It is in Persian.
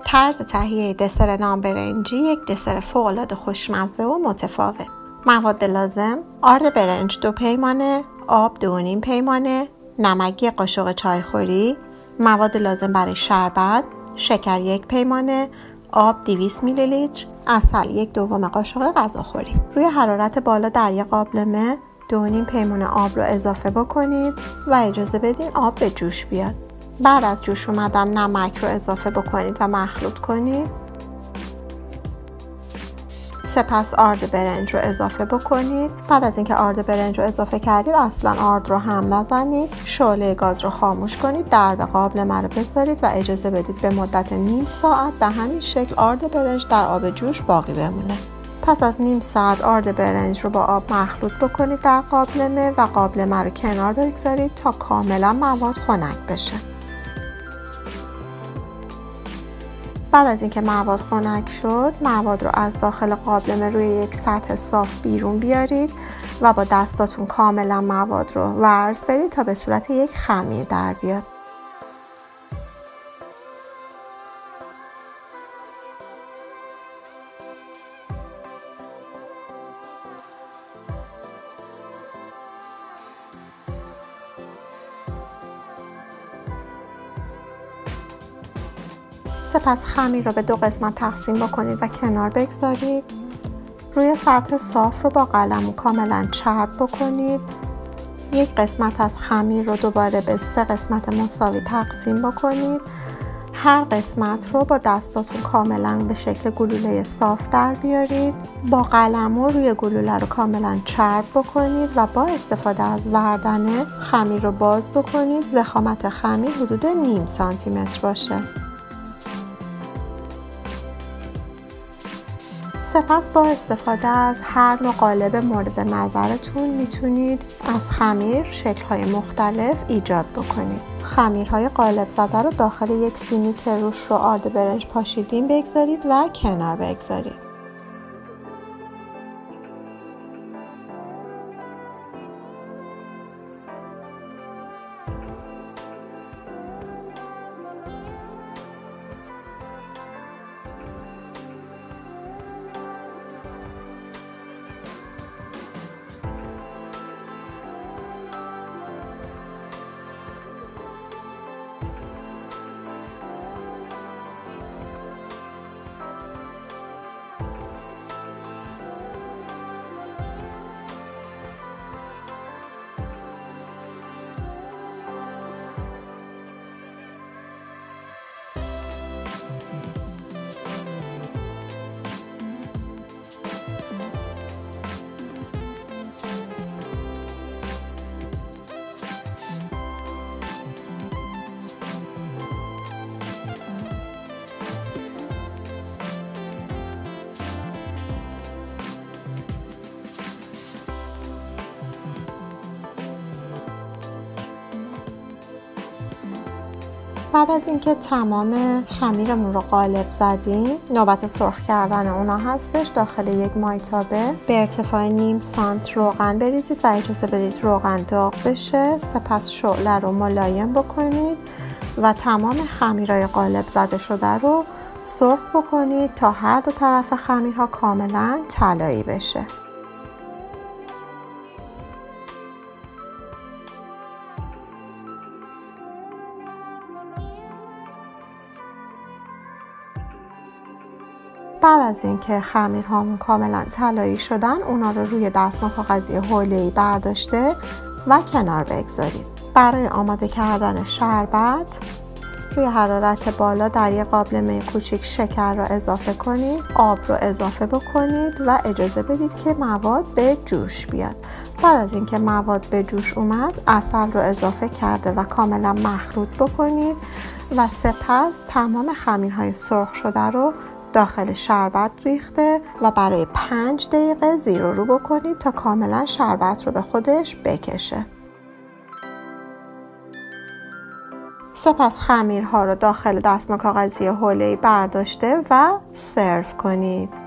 طرز تهیه دسر نان برنجی یک دسر فوق‌العاده خوشمزه و متفاوت. مواد لازم: آرد برنج 2 پیمانه، آب 2.5 پیمانه، نمک 1 قاشق چایخوری، مواد لازم برای شربت: شکر 1 پیمانه، آب 200 میلی لیتر، عسل 1/2 قاشق غذاخوری. روی حرارت بالا در یک قابلمه 2.5 پیمانه آب رو اضافه بکنید و اجازه بدین آب به جوش بیاد. بعد از جوش اومدن نمک رو اضافه بکنید و مخلوط کنید. سپس آرد برنج رو اضافه بکنید. بعد از اینکه آرد برنج رو اضافه کردید اصلا آرد رو هم نزنید. شعله گاز رو خاموش کنید. درب قابلمه رو بذارید و اجازه بدید به مدت نیم ساعت به همین شکل آرد برنج در آب جوش باقی بمونه. پس از نیم ساعت آرد برنج رو با آب مخلوط بکنید در قابلمه و قابلمه رو کنار بگذارید تا کاملا مواد خنک بشه. بعد از اینکه مواد خنک شد، مواد رو از داخل قابلمه روی یک سطح صاف بیرون بیارید و با دستاتون کاملا مواد رو ورز بدید تا به صورت یک خمیر در بیاد. سپس خمیر رو به 2 قسمت تقسیم بکنید و کنار بگذارید. روی سطح صاف رو با قلم کاملا چرب بکنید. یک قسمت از خمیر رو دوباره به 3 قسمت مساوی تقسیم بکنید. هر قسمت رو با دستاتون کاملا به شکل گلوله صاف در بیارید. با قلم روی گلوله رو کاملا چرب بکنید و با استفاده از وردنه خمیر رو باز بکنید. ضخامت خمیر حدود نیم سانتیمتر باشه. سپس با استفاده از هر نوع قالب مورد نظرتون میتونید از خمیر شکل‌های مختلف ایجاد بکنید. خمیرهای قالب زده رو داخل یک سینی که روش رو آرد برنج پاشیدین بگذارید و کنار بگذارید. بعد از اینکه تمام خمیرمون رو قالب زدیم، نوبت سرخ کردن اونا هستش. داخل یک مایتابه به ارتفاع نیم سانت روغن بریزید و اجازه بدید روغن داغ بشه. سپس شعله رو ملایم بکنید و تمام خمیرهای قالب زده شده رو سرخ بکنید تا هر دو طرف خمیرها کاملا طلایی بشه. بعد از اینکه خمیرهامون کاملا طلایی شدن، اونا رو روی دستمال کاغذی حوله‌ای برداشته و کنار بگذارید. برای آماده کردن شربت روی حرارت بالا در یک قابلمه کوچیک شکر رو اضافه کنید، آب رو اضافه بکنید و اجازه بدید که مواد به جوش بیاد. بعد از اینکه مواد به جوش اومد، عسل رو اضافه کرده و کاملا مخلوط بکنید و سپس تمام خمیرهای سرخ شده رو داخل شربت ریخته و برای 5 دقیقه زیر و رو بکنید تا کاملا شربت رو به خودش بکشه. سپس خمیرها رو داخل دستمال کاغذی حوله‌ای برداشته و سرو کنید.